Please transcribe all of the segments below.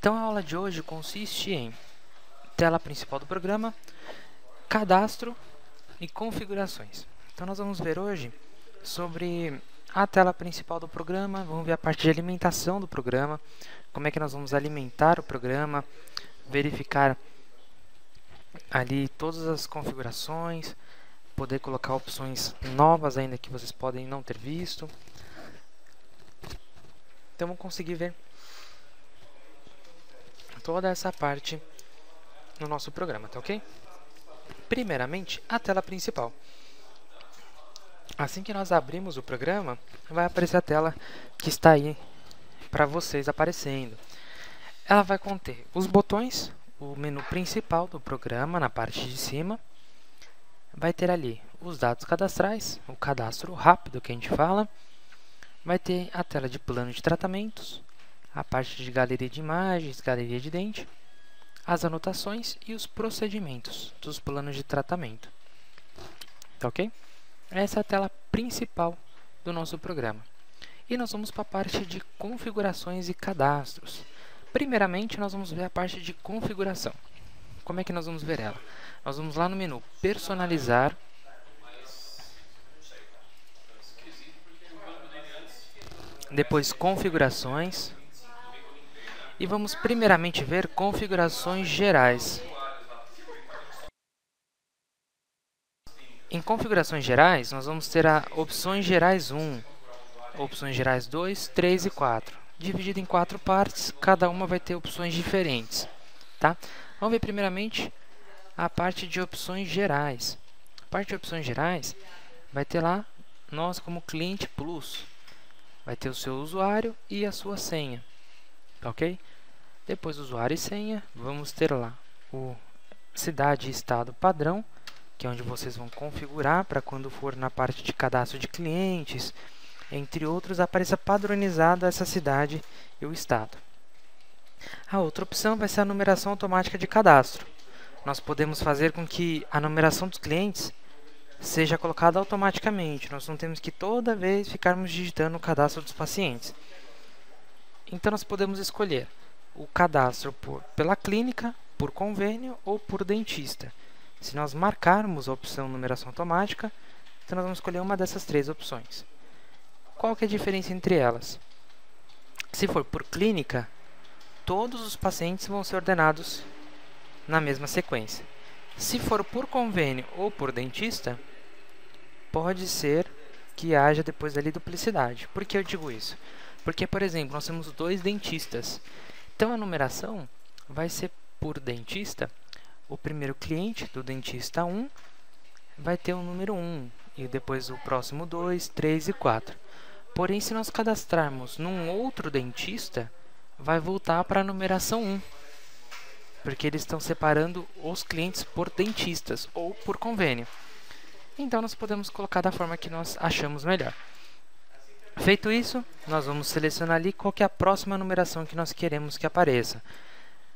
Então a aula de hoje consiste em tela principal do programa, cadastro e configurações. Então nós vamos ver hoje sobre a tela principal do programa, vamos ver a parte de alimentação do programa, como é que nós vamos alimentar o programa, verificar ali todas as configurações, poder colocar opções novas ainda que vocês podem não ter visto. Então vamos conseguir ver toda essa parte no nosso programa, tá ok? Primeiramente, a tela principal. Assim que nós abrimos o programa, vai aparecer a tela que está aí para vocês aparecendo. Ela vai conter os botões, o menu principal do programa na parte de cima. Vai ter ali os dados cadastrais, o cadastro rápido que a gente fala. Vai ter a tela de plano de tratamentos, a parte de galeria de imagens, galeria de dente, as anotações e os procedimentos dos planos de tratamento. Tá ok? Essa é a tela principal do nosso programa. E nós vamos para a parte de configurações e cadastros. Primeiramente, nós vamos ver a parte de configuração. Como é que nós vamos ver ela? Nós vamos lá no menu personalizar. Depois configurações. E vamos primeiramente ver configurações gerais. Em configurações gerais, nós vamos ter a opções gerais 1, opções gerais 2, 3 e 4. Dividido em 4 partes, cada uma vai ter opções diferentes. Tá? Vamos ver primeiramente a parte de opções gerais. A parte de opções gerais vai ter lá nós como cliente plus. Vai ter o seu usuário e a sua senha. Ok? Depois do usuário e senha, vamos ter lá o cidade e estado padrão, que é onde vocês vão configurar para quando for na parte de cadastro de clientes, entre outros, apareça padronizada essa cidade e o estado. A outra opção vai ser a numeração automática de cadastro. Nós podemos fazer com que a numeração dos clientes seja colocada automaticamente. Nós não temos que toda vez ficarmos digitando o cadastro dos pacientes. Então nós podemos escolher o cadastro pela clínica, por convênio ou por dentista. Se nós marcarmos a opção numeração automática, então nós vamos escolher uma dessas três opções. Qual que é a diferença entre elas? Se for por clínica, todos os pacientes vão ser ordenados na mesma sequência. Se for por convênio ou por dentista, pode ser que haja depois ali duplicidade. Por que eu digo isso? Porque, por exemplo, nós temos 2 dentistas. Então, a numeração vai ser por dentista. O primeiro cliente do dentista 1 vai ter o número 1. E depois o próximo 2, 3 e 4. Porém, se nós cadastrarmos num outro dentista, vai voltar para a numeração 1. Porque eles estão separando os clientes por dentistas ou por convênio. Então, nós podemos colocar da forma que nós achamos melhor. Feito isso, nós vamos selecionar ali qual que é a próxima numeração que nós queremos que apareça.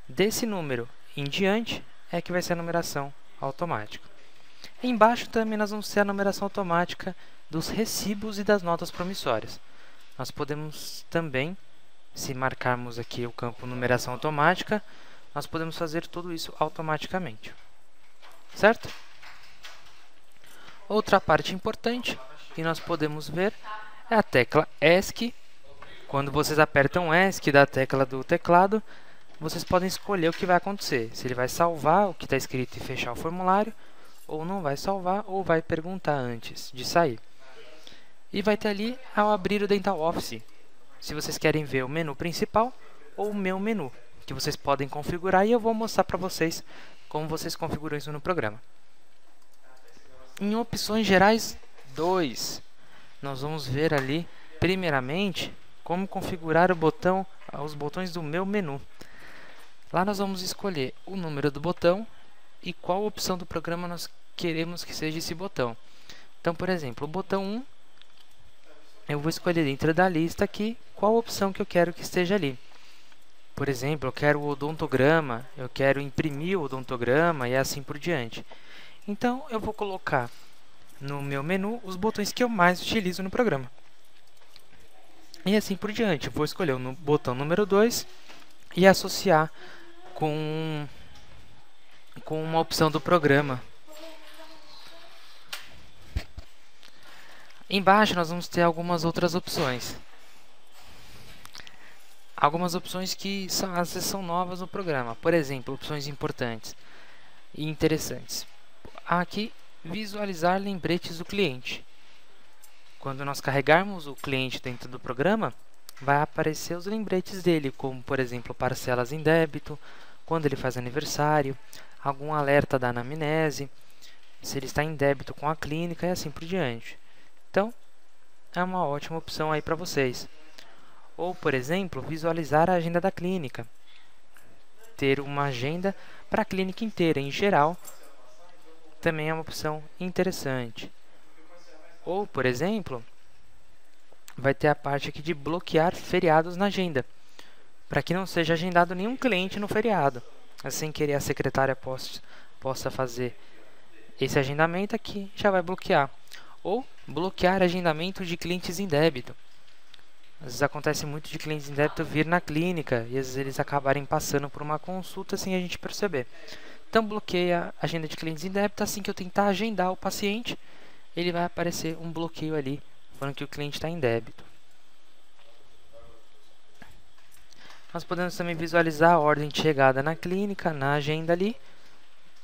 Desse número em diante é que vai ser a numeração automática. Embaixo também nós vamos ter a numeração automática dos recibos e das notas promissórias. Nós podemos também, se marcarmos aqui o campo numeração automática, nós podemos fazer tudo isso automaticamente. Certo? Outra parte importante que nós podemos ver é a tecla ESC. Quando vocês apertam ESC da tecla do teclado, vocês podem escolher o que vai acontecer. Se ele vai salvar o que está escrito e fechar o formulário, ou não vai salvar, ou vai perguntar antes de sair. E vai ter ali ao abrir o Dental Office, se vocês querem ver o menu principal ou o meu menu, que vocês podem configurar, e eu vou mostrar para vocês como vocês configuram isso no programa. Em opções gerais 2, nós vamos ver ali, primeiramente, como configurar os botões do meu menu. Lá nós vamos escolher o número do botão e qual opção do programa nós queremos que seja esse botão. Então, por exemplo, o botão 1, eu vou escolher dentro da lista aqui qual opção que eu quero que esteja ali. Por exemplo, eu quero o odontograma, eu quero imprimir o odontograma e assim por diante. Então, eu vou colocar no meu menu os botões que eu mais utilizo no programa. E assim por diante. Vou escolher o botão número 2 e associar com uma opção do programa. Embaixo nós vamos ter algumas outras opções. Algumas opções que às vezes são novas no programa. Por exemplo, opções importantes e interessantes. Aqui, visualizar lembretes do cliente. Quando nós carregarmos o cliente dentro do programa, vai aparecer os lembretes dele, como por exemplo, parcelas em débito, quando ele faz aniversário, algum alerta da anamnese, se ele está em débito com a clínica e assim por diante. Então, é uma ótima opção aí para vocês. Ou, por exemplo, visualizar a agenda da clínica. Ter uma agenda para a clínica inteira, em geral, também é uma opção interessante. Ou, por exemplo, vai ter a parte aqui de bloquear feriados na agenda, para que não seja agendado nenhum cliente no feriado. Assim querer a secretária possa fazer esse agendamento aqui, já vai bloquear. Ou bloquear agendamento de clientes em débito. Às vezes acontece muito de clientes em débito vir na clínica e às vezes eles acabarem passando por uma consulta sem a gente perceber. Então bloqueia a agenda de clientes em débito. Assim que eu tentar agendar o paciente, ele vai aparecer um bloqueio ali, falando que o cliente está em débito. Nós podemos também visualizar a ordem de chegada na clínica, na agenda ali.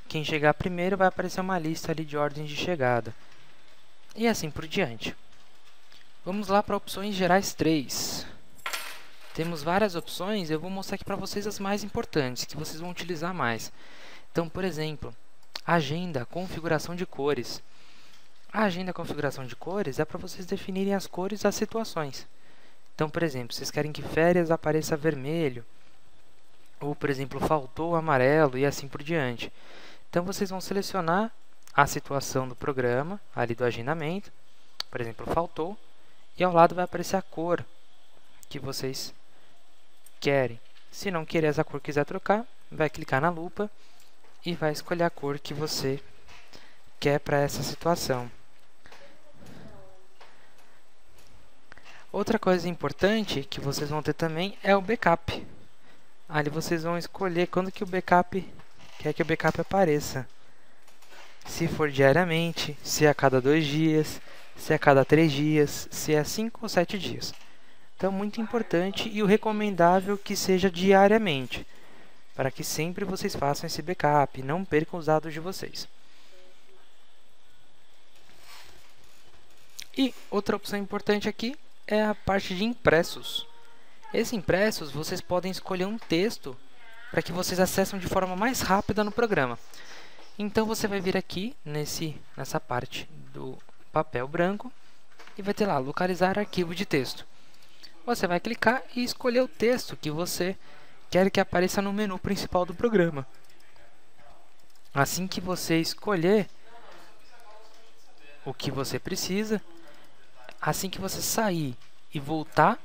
Quem chegar primeiro vai aparecer uma lista ali de ordens de chegada. E assim por diante. Vamos lá para opções gerais 3. Temos várias opções, eu vou mostrar aqui para vocês as mais importantes, que vocês vão utilizar mais. Então, por exemplo, agenda, configuração de cores. A agenda configuração de cores é para vocês definirem as cores das situações. Então, por exemplo, vocês querem que férias apareça vermelho, ou, por exemplo, faltou amarelo e assim por diante. Então, vocês vão selecionar a situação do programa, ali do agendamento, por exemplo, faltou, e ao lado vai aparecer a cor que vocês querem. Se não querer essa cor, quiser trocar, vai clicar na lupa e vai escolher a cor que você quer para essa situação. Outra coisa importante que vocês vão ter também é o backup. Ali vocês vão escolher quando que o backup quer que o backup apareça. Se for diariamente, se é a cada 2 dias, se é a cada 3 dias, se é 5 ou 7 dias. Então, muito importante e o recomendável que seja diariamente, para que sempre vocês façam esse backup e não percam os dados de vocês. E outra opção importante aqui é a parte de impressos. Esses impressos, vocês podem escolher um texto para que vocês acessem de forma mais rápida no programa. Então, você vai vir aqui nessa parte do papel branco e vai ter lá, localizar arquivo de texto. Você vai clicar e escolher o texto que você quer que apareça no menu principal do programa. Assim que você escolher o que você precisa, assim que você sair e voltar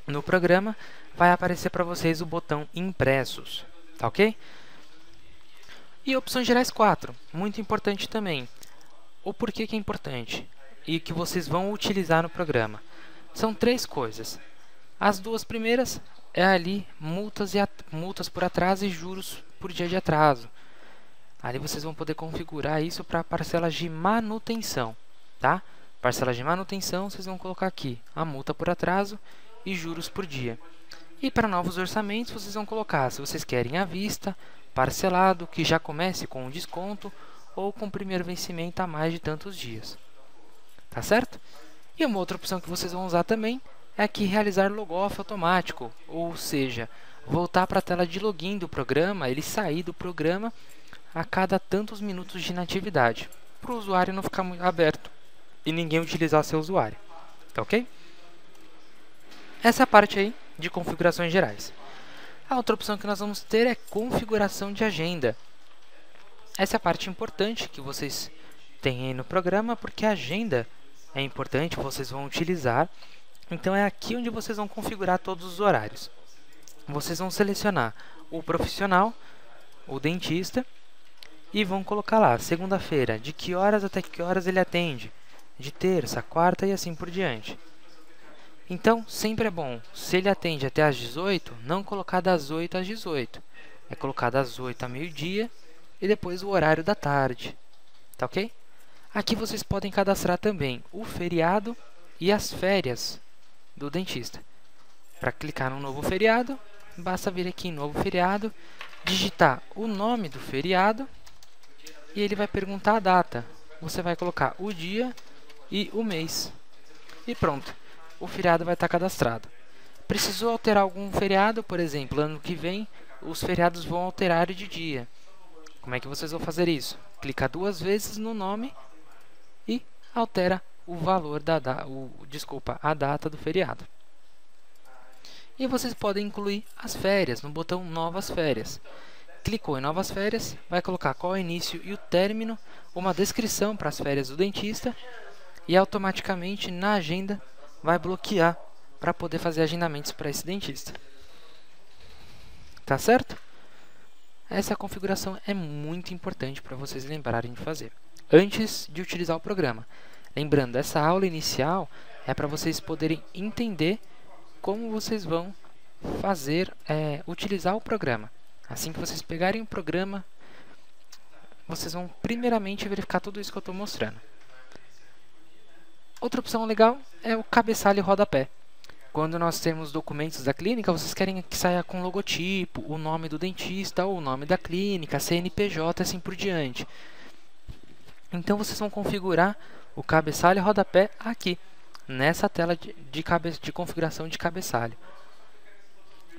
no programa, vai aparecer para vocês o botão impressos, tá ok? E opções gerais 4, muito importante também. O porquê que é importante e que vocês vão utilizar no programa. São 3 coisas. As 2 primeiras é ali multas por atraso e juros por dia de atraso. Ali vocês vão poder configurar isso para parcelas de manutenção, tá? Parcelas de manutenção, vocês vão colocar aqui a multa por atraso e juros por dia. E para novos orçamentos, vocês vão colocar se vocês querem à vista, parcelado, que já comece com um desconto ou com primeiro vencimento a mais de tantos dias. Tá certo? E uma outra opção que vocês vão usar também é aqui realizar logoff automático, ou seja, voltar para a tela de login do programa, ele sair do programa a cada tantos minutos de inatividade, para o usuário não ficar muito aberto e ninguém utilizar seu usuário. Tá ok? Essa é a parte aí de configurações gerais. A outra opção que nós vamos ter é configuração de agenda. Essa é a parte importante que vocês têm aí no programa, porque a agenda é importante, vocês vão utilizar. Então é aqui onde vocês vão configurar todos os horários. Vocês vão selecionar o profissional, o dentista, e vão colocar lá, segunda-feira, de que horas até que horas ele atende, de terça, quarta e assim por diante. Então, sempre é bom, se ele atende até às 18, não colocar das 8 às 18. É colocar das 8 a meio-dia e depois o horário da tarde. Tá ok? Aqui vocês podem cadastrar também o feriado e as férias do dentista. Para clicar no novo feriado, basta vir aqui em novo feriado, digitar o nome do feriado e ele vai perguntar a data. Você vai colocar o dia e o mês. E pronto, o feriado vai estar cadastrado. Precisou alterar algum feriado, por exemplo, ano que vem, os feriados vão alterar de dia. Como é que vocês vão fazer isso? Clica 2 vezes no nome e altera o valor a data do feriado. E vocês podem incluir as férias no botão Novas Férias. Clicou em Novas Férias, vai colocar qual é o início e o término, uma descrição para as férias do dentista e automaticamente na agenda vai bloquear para poder fazer agendamentos para esse dentista. Tá certo? Essa configuração é muito importante para vocês lembrarem de fazer antes de utilizar o programa. Lembrando, essa aula inicial é para vocês poderem entender como vocês vão utilizar o programa. Assim que vocês pegarem o programa, vocês vão primeiramente verificar tudo isso que eu estou mostrando. Outra opção legal é o cabeçalho e rodapé. Quando nós temos documentos da clínica, vocês querem que saia com logotipo, o nome do dentista, ou o nome da clínica, CNPJ, assim por diante. Então vocês vão configurar o cabeçalho e rodapé aqui, nessa tela de configuração de cabeçalho.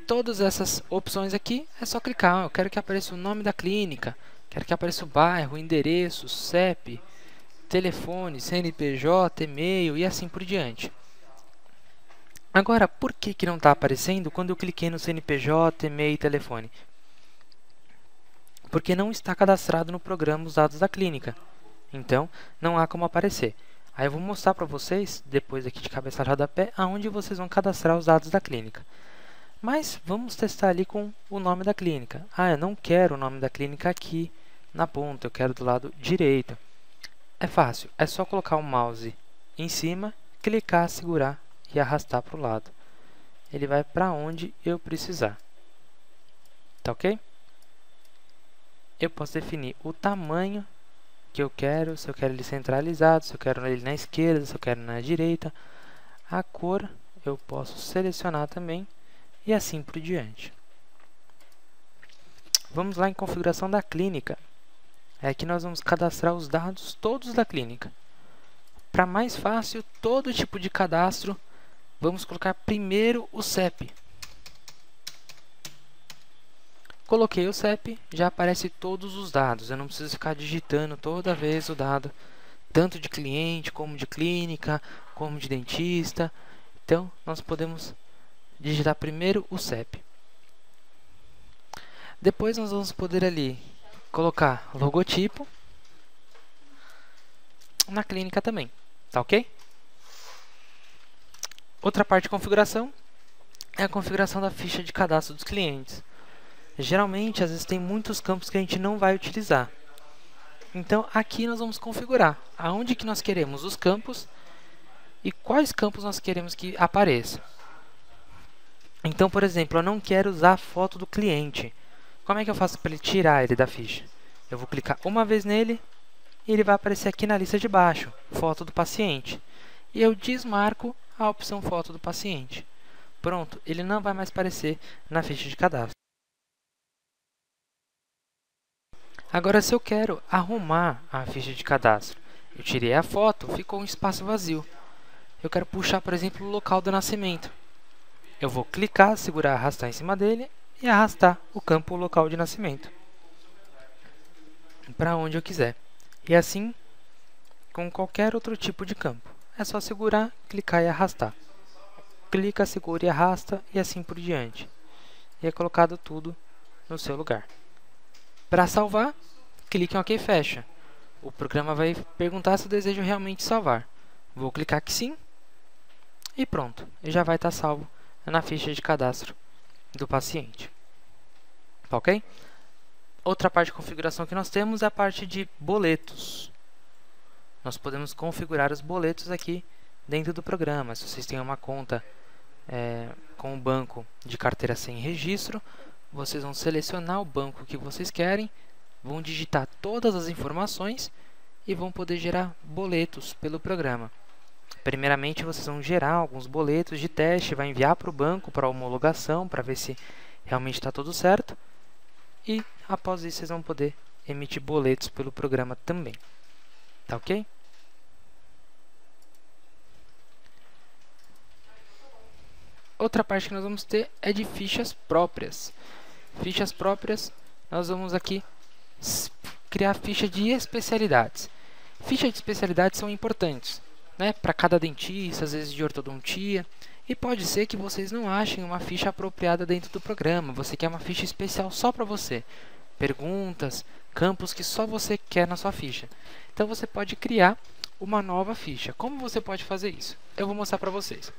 Todas essas opções aqui é só clicar. Eu quero que apareça o nome da clínica, quero que apareça o bairro, o endereço, CEP, telefone, CNPJ, e-mail e assim por diante. Agora, por que não está aparecendo quando eu cliquei no CNPJ, e-mail e telefone? Porque não está cadastrado no programa os dados da clínica. Então, não há como aparecer. Aí eu vou mostrar para vocês, depois aqui de cabeçalho e rodapé, aonde vocês vão cadastrar os dados da clínica. Mas vamos testar ali com o nome da clínica. Eu não quero o nome da clínica aqui na ponta, eu quero do lado direito. É fácil, é só colocar o mouse em cima, clicar, segurar e arrastar para o lado. Ele vai para onde eu precisar. Tá ok? Eu posso definir o tamanho que eu quero, se eu quero ele centralizado, se eu quero ele na esquerda, se eu quero na direita. A cor eu posso selecionar também e assim por diante. Vamos lá em configuração da clínica. Aqui nós vamos cadastrar os dados todos da clínica. Para mais fácil, todo tipo de cadastro, vamos colocar primeiro o CEP. Coloquei o CEP, já aparece todos os dados. Eu não preciso ficar digitando toda vez o dado, tanto de cliente, como de clínica, como de dentista. Então, nós podemos digitar primeiro o CEP. Depois nós vamos poder ali colocar logotipo na clínica também, tá ok? Outra parte de configuração é a configuração da ficha de cadastro dos clientes. Geralmente, às vezes tem muitos campos que a gente não vai utilizar. Então, aqui nós vamos configurar aonde que nós queremos os campos e quais campos nós queremos que apareçam. Então, por exemplo, eu não quero usar a foto do cliente. Como é que eu faço para ele tirar ele da ficha? Eu vou clicar uma vez nele e ele vai aparecer aqui na lista de baixo, foto do paciente. E eu desmarco a opção foto do paciente. Pronto, ele não vai mais aparecer na ficha de cadastro. Agora, se eu quero arrumar a ficha de cadastro, eu tirei a foto, ficou um espaço vazio. Eu quero puxar, por exemplo, o local do nascimento. Eu vou clicar, segurar, arrastar em cima dele e arrastar o campo local de nascimento para onde eu quiser. E assim com qualquer outro tipo de campo. É só segurar, clicar e arrastar. Clica, segura e arrasta e assim por diante. E é colocado tudo no seu lugar. Para salvar, clique em OK e fecha. O programa vai perguntar se eu desejo realmente salvar. Vou clicar que sim e pronto. E já vai estar salvo na ficha de cadastro do paciente. Ok? Outra parte de configuração que nós temos é a parte de boletos. Nós podemos configurar os boletos aqui dentro do programa. Se vocês têm uma conta com o banco de carteira sem registro. Vocês vão selecionar o banco que vocês querem, vão digitar todas as informações e vão poder gerar boletos pelo programa. Primeiramente, vocês vão gerar alguns boletos de teste, vai enviar para o banco para homologação, para ver se realmente está tudo certo. E após isso, vocês vão poder emitir boletos pelo programa também. Tá ok? Outra parte que nós vamos ter é de fichas próprias. Fichas próprias, nós vamos aqui criar ficha de especialidades. Fichas de especialidades são importantes, né, para cada dentista, às vezes de ortodontia. E pode ser que vocês não achem uma ficha apropriada dentro do programa. Você quer uma ficha especial só para você. Perguntas, campos que só você quer na sua ficha. Então você pode criar uma nova ficha. Como você pode fazer isso? Eu vou mostrar para vocês.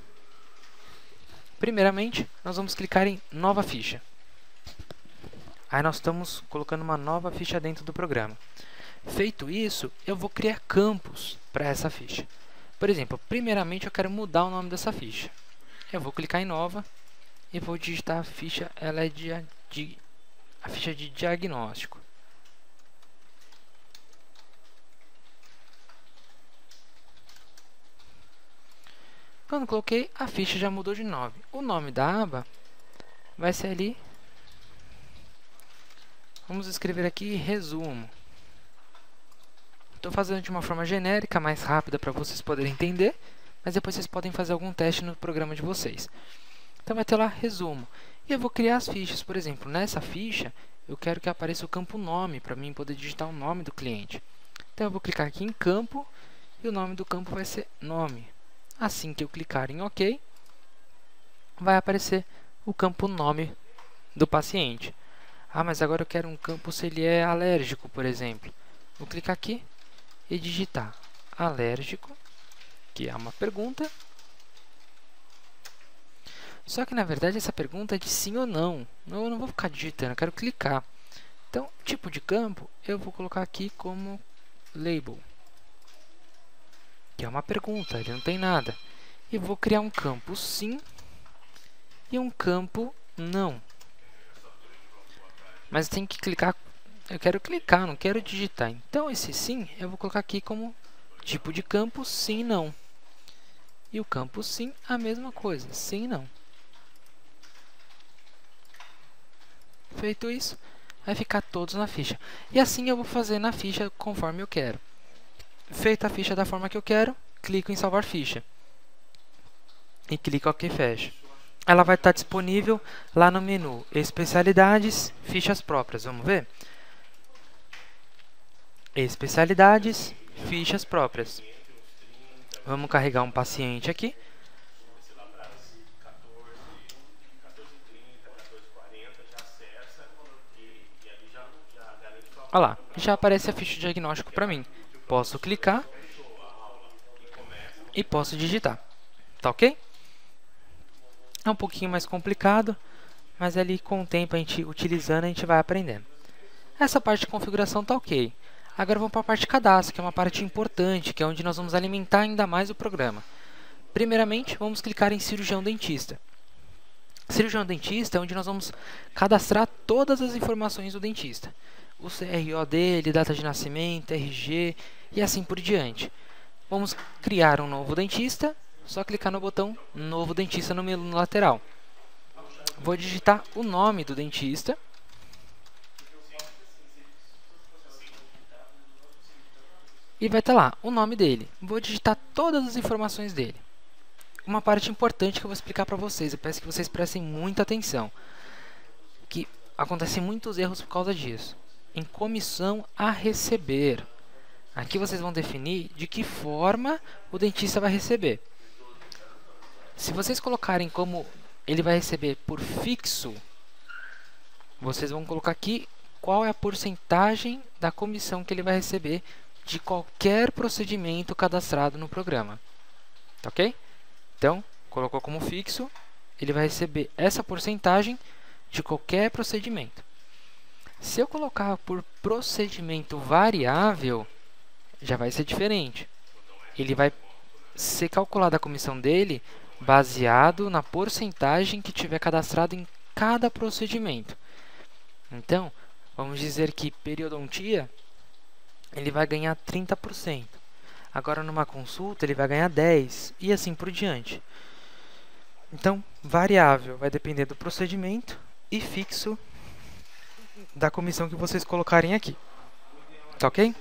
Primeiramente, nós vamos clicar em Nova Ficha. Aí nós estamos colocando uma nova ficha dentro do programa. Feito isso, eu vou criar campos para essa ficha. Por exemplo, primeiramente eu quero mudar o nome dessa ficha. Eu vou clicar em Nova e vou digitar a ficha, ela é a ficha de diagnóstico. Quando coloquei, a ficha já mudou de nome. O nome da aba vai ser ali. Vamos escrever aqui resumo. Estou fazendo de uma forma genérica, mais rápida para vocês poderem entender, mas depois vocês podem fazer algum teste no programa de vocês. Então vai ter lá resumo. E eu vou criar as fichas. Por exemplo, nessa ficha, eu quero que apareça o campo nome, para mim poder digitar o nome do cliente. Então eu vou clicar aqui em campo, e o nome do campo vai ser nome. Assim que eu clicar em OK, vai aparecer o campo nome do paciente. Ah, mas agora eu quero um campo se ele é alérgico, por exemplo. Vou clicar aqui e digitar alérgico, que é uma pergunta. Só que, na verdade, essa pergunta é de sim ou não. Eu não vou ficar digitando, eu quero clicar. Então, tipo de campo, eu vou colocar aqui como label, que é uma pergunta, ele não tem nada. E vou criar um campo sim e um campo não. Mas tem que clicar, eu quero clicar, não quero digitar. Então esse sim eu vou colocar aqui como tipo de campo sim não. E o campo sim a mesma coisa, sim não. Feito isso, vai ficar todos na ficha. E assim eu vou fazer na ficha conforme eu quero. Feita a ficha da forma que eu quero, clico em salvar ficha. E clico OK, fecha. Ela vai estar disponível lá no menu Especialidades, Fichas Próprias. Vamos ver? Especialidades, Fichas Próprias. Vamos carregar um paciente aqui. Olha lá, já aparece a ficha de diagnóstico para mim. Posso clicar e posso digitar. Tá ok? É um pouquinho mais complicado, mas ali com o tempo, a gente utilizando, a gente vai aprendendo. Essa parte de configuração tá ok. Agora vamos para a parte de cadastro, que é uma parte importante, que é onde nós vamos alimentar ainda mais o programa. Primeiramente, vamos clicar em cirurgião dentista. Cirurgião dentista é onde nós vamos cadastrar todas as informações do dentista. O CRO dele, data de nascimento, RG e assim por diante. Vamos criar um novo dentista, só clicar no botão Novo Dentista no menu lateral. Vou digitar o nome do dentista. E vai estar lá o nome dele. Vou digitar todas as informações dele. Uma parte importante que eu vou explicar para vocês, eu peço que vocês prestem muita atenção, que acontecem muitos erros por causa disso. Em comissão a receber. Aqui vocês vão definir de que forma o dentista vai receber. Se vocês colocarem como ele vai receber por fixo, vocês vão colocar aqui qual é a porcentagem da comissão que ele vai receber de qualquer procedimento cadastrado no programa. Tá ok? Então, colocou como fixo, ele vai receber essa porcentagem de qualquer procedimento. Se eu colocar por procedimento variável, já vai ser diferente. Ele vai ser calculada a comissão dele baseado na porcentagem que tiver cadastrado em cada procedimento. Então, vamos dizer que periodontia, ele vai ganhar 30%. Agora, numa consulta, ele vai ganhar 10% e assim por diante. Então, variável vai depender do procedimento e fixo da comissão que vocês colocarem aqui. Tá ok?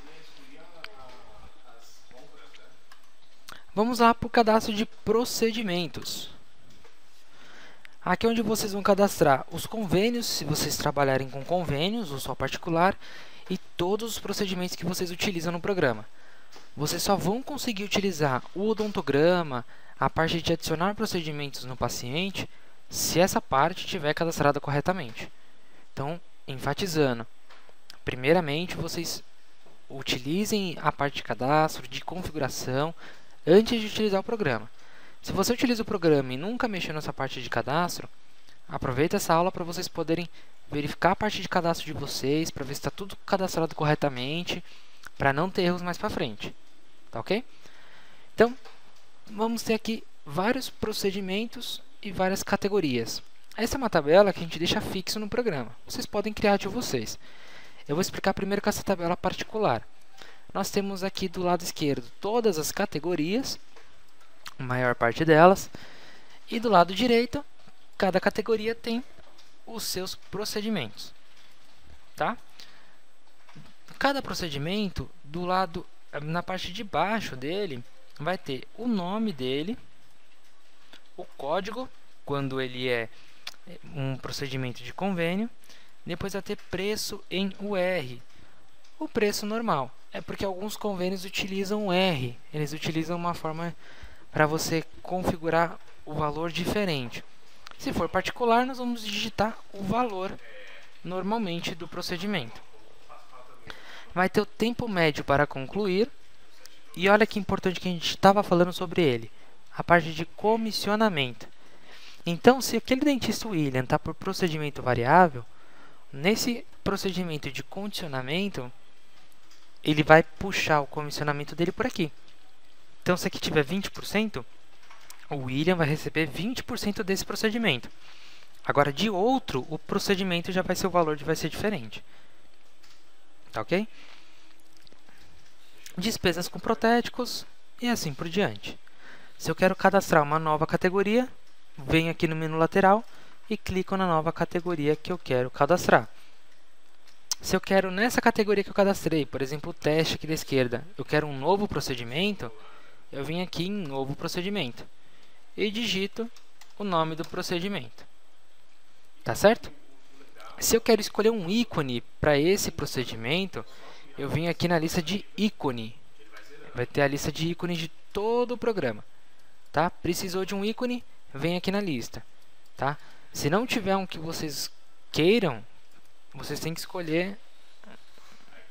Vamos lá para o cadastro de procedimentos. Aqui é onde vocês vão cadastrar os convênios, se vocês trabalharem com convênios ou só particular, e todos os procedimentos que vocês utilizam no programa. Vocês só vão conseguir utilizar o odontograma, a parte de adicionar procedimentos no paciente, se essa parte estiver cadastrada corretamente. Então, enfatizando, primeiramente vocês utilizem a parte de cadastro, de configuração, antes de utilizar o programa. Se você utiliza o programa e nunca mexeu nessa parte de cadastro, aproveita essa aula para vocês poderem verificar a parte de cadastro de vocês, para ver se está tudo cadastrado corretamente, para não ter erros mais para frente. Tá ok? Então, vamos ter aqui vários procedimentos e várias categorias. Essa é uma tabela que a gente deixa fixo no programa. Vocês podem criar de vocês. Eu vou explicar primeiro com essa tabela particular. Nós temos aqui do lado esquerdo todas as categorias, a maior parte delas, e do lado direito, cada categoria tem os seus procedimentos. Tá? Cada procedimento, do lado, na parte de baixo dele, vai ter o nome dele, o código, quando ele é um procedimento de convênio, depois vai ter preço em UR, o preço normal. É porque alguns convênios utilizam o R, eles utilizam uma forma para você configurar o valor diferente. Se for particular, nós vamos digitar o valor normalmente do procedimento. Vai ter o tempo médio para concluir. E olha que importante que a gente estava falando sobre ele, a parte de comissionamento. Então, se aquele dentista William está por procedimento variável, nesse procedimento de condicionamento, ele vai puxar o comissionamento dele por aqui. Então, se aqui tiver 20%, o William vai receber 20% desse procedimento. Agora, de outro, o procedimento já vai ser, o valor vai ser diferente. Tá ok? Despesas com protéticos e assim por diante. Se eu quero cadastrar uma nova categoria, venho aqui no menu lateral e clico na nova categoria que eu quero cadastrar. Se eu quero nessa categoria que eu cadastrei, por exemplo, o teste aqui da esquerda, eu quero um novo procedimento, eu venho aqui em novo procedimento e digito o nome do procedimento. Tá certo? Se eu quero escolher um ícone para esse procedimento, eu venho aqui na lista de ícone. Vai ter a lista de ícones de todo o programa. Tá? Precisou de um ícone, vem aqui na lista. Tá? Se não tiver um que vocês queiram, vocês têm que escolher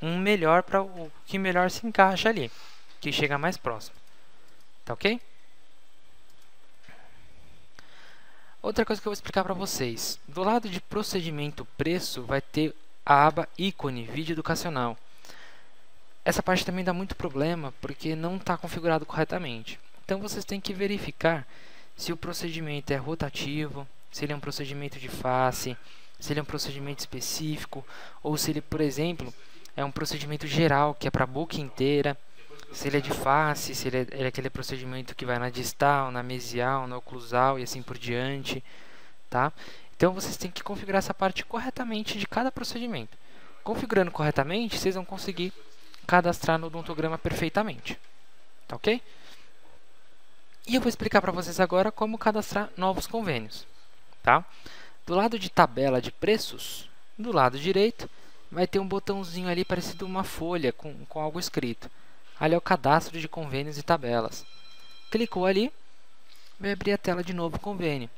um melhor para o que melhor se encaixa ali, que chega mais próximo. Tá ok? Outra coisa que eu vou explicar para vocês. Do lado de procedimento preço, vai ter a aba ícone, vídeo educacional. Essa parte também dá muito problema, porque não está configurado corretamente. Então, vocês têm que verificar se o procedimento é rotativo, se ele é um procedimento de face, se ele é um procedimento específico, ou se ele, por exemplo, é um procedimento geral, que é para a boca inteira, se ele é de face, se ele é aquele procedimento que vai na distal, na mesial, na oclusal e assim por diante, tá? Então, vocês têm que configurar essa parte corretamente de cada procedimento. Configurando corretamente, vocês vão conseguir cadastrar no odontograma perfeitamente, tá ok? E eu vou explicar para vocês agora como cadastrar novos convênios, tá? Do lado de tabela de preços, do lado direito, vai ter um botãozinho ali parecido uma folha com algo escrito. Ali é o cadastro de convênios e tabelas. Clicou ali, vai abrir a tela de novo convênio.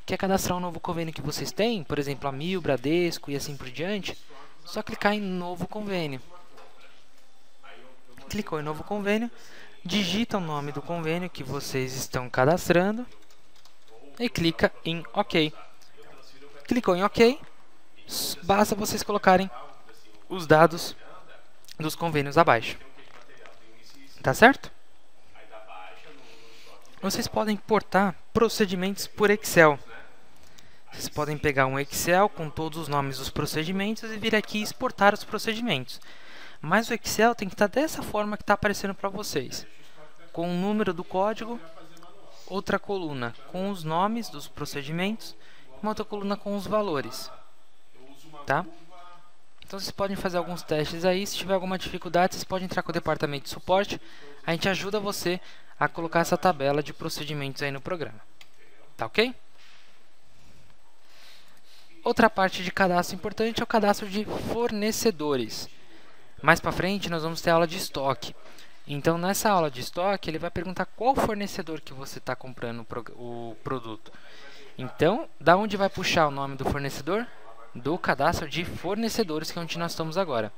Quer cadastrar um novo convênio que vocês têm? Por exemplo, a Mil, Bradesco e assim por diante? Só clicar em novo convênio. Clicou em novo convênio, digita o nome do convênio que vocês estão cadastrando e clica em OK. Clicou em OK, basta vocês colocarem os dados dos convênios abaixo. Tá certo? Vocês podem importar procedimentos por Excel. Vocês podem pegar um Excel com todos os nomes dos procedimentos e vir aqui e exportar os procedimentos. Mas o Excel tem que estar dessa forma que está aparecendo para vocês. Com o número do código, outra coluna com os nomes dos procedimentos, uma outra coluna com os valores. Tá? Então vocês podem fazer alguns testes aí. Se tiver alguma dificuldade, vocês podem entrar com o departamento de suporte. A gente ajuda você a colocar essa tabela de procedimentos aí no programa. Tá ok? Outra parte de cadastro importante é o cadastro de fornecedores. Mais para frente nós vamos ter a aula de estoque. Então nessa aula de estoque ele vai perguntar qual fornecedor que você está comprando o produto. Então, da onde vai puxar o nome do fornecedor? Do cadastro de fornecedores, que é onde nós estamos agora.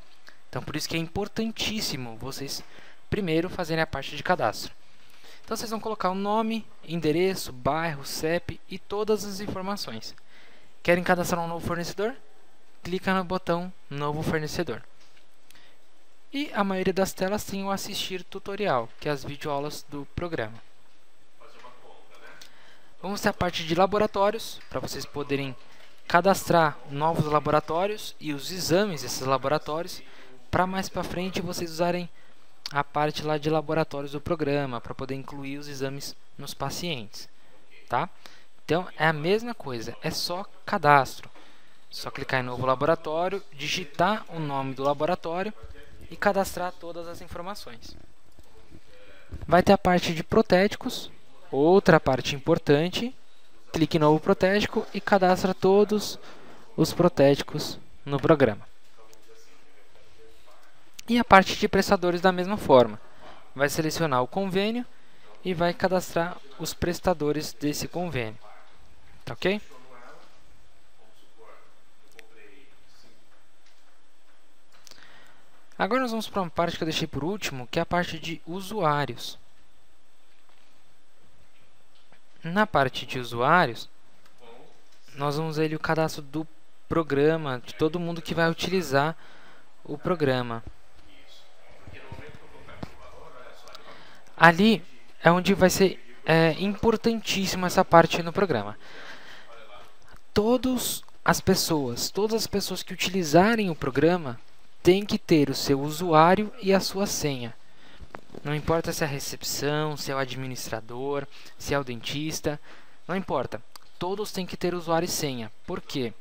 Então por isso que é importantíssimo vocês primeiro fazerem a parte de cadastro. Então vocês vão colocar o nome, endereço, bairro, CEP e todas as informações. Querem cadastrar um novo fornecedor? Clica no botão Novo Fornecedor. E a maioria das telas tem o assistir tutorial, que é as videoaulas do programa. Vamos ter a parte de laboratórios, para vocês poderem cadastrar novos laboratórios e os exames desses laboratórios, para mais para frente vocês usarem a parte lá de laboratórios do programa, para poder incluir os exames nos pacientes. Tá? Então é a mesma coisa, é só cadastro. Só clicar em novo laboratório, digitar o nome do laboratório e cadastrar todas as informações. Vai ter a parte de protéticos, outra parte importante. Clique em novo protético e cadastra todos os protéticos no programa. E a parte de prestadores da mesma forma. Vai selecionar o convênio e vai cadastrar os prestadores desse convênio. Tá ok? Agora nós vamos para uma parte que eu deixei por último, que é a parte de usuários. Na parte de usuários, nós vamos ver ali o cadastro do programa, de todo mundo que vai utilizar o programa. Ali é onde vai ser importantíssima essa parte no programa. Todas as pessoas que utilizarem o programa têm que ter o seu usuário e a sua senha. Não importa se é a recepção, se é o administrador, se é o dentista, não importa. Todos têm que ter usuário e senha. Por quê?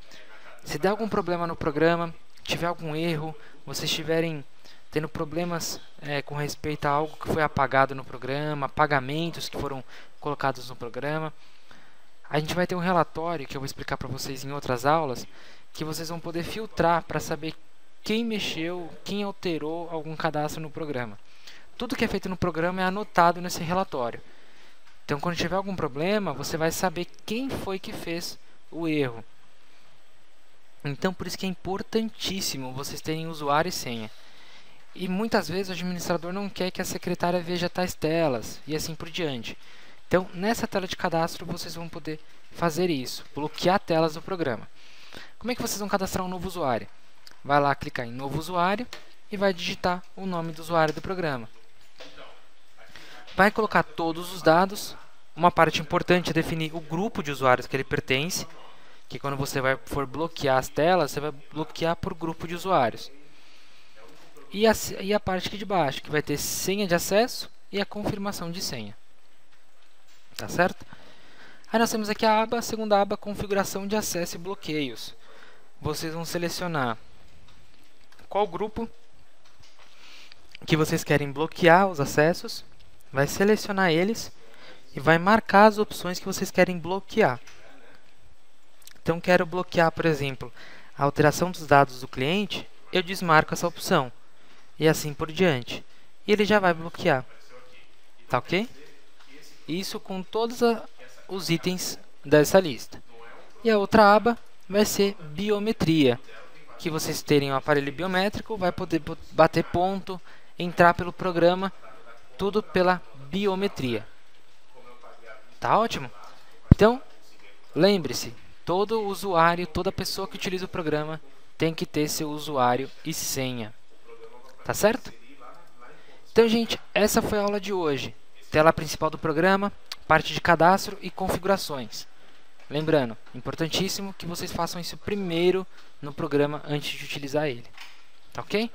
Se der algum problema no programa, tiver algum erro, vocês estiverem tendo problemas com respeito a algo que foi apagado no programa, pagamentos que foram colocados no programa, a gente vai ter um relatório que eu vou explicar para vocês em outras aulas, que vocês vão poder filtrar para saber quem mexeu, quem alterou algum cadastro no programa. Tudo que é feito no programa é anotado nesse relatório. Então, quando tiver algum problema, você vai saber quem foi que fez o erro. Então, por isso que é importantíssimo vocês terem usuário e senha. E muitas vezes o administrador não quer que a secretária veja tais telas e assim por diante. Então, nessa tela de cadastro, vocês vão poder fazer isso, bloquear telas do programa. Como é que vocês vão cadastrar um novo usuário? Vai lá clicar em novo usuário e vai digitar o nome do usuário do programa. Vai colocar todos os dados. Uma parte importante é definir o grupo de usuários que ele pertence, que quando você for bloquear as telas, você vai bloquear por grupo de usuários. E a parte aqui de baixo, que vai ter senha de acesso e a confirmação de senha. Tá certo? Aí nós temos aqui a segunda aba, configuração de acesso e bloqueios. Vocês vão selecionar qual grupo que vocês querem bloquear os acessos, vai selecionar eles e vai marcar as opções que vocês querem bloquear. Então, quero bloquear, por exemplo, a alteração dos dados do cliente, eu desmarco essa opção. E assim por diante. E ele já vai bloquear. Tá ok? Isso com todos os itens dessa lista. E a outra aba vai ser biometria. Que vocês terem um aparelho biométrico, vai poder bater ponto, entrar pelo programa, tudo pela biometria. Tá ótimo? Então, lembre-se, todo usuário, toda pessoa que utiliza o programa tem que ter seu usuário e senha. Tá certo? Então, gente, essa foi a aula de hoje. tela principal do programa, parte de cadastro e configurações. Lembrando, importantíssimo que vocês façam isso primeiro no programa antes de utilizar ele. Tá ok?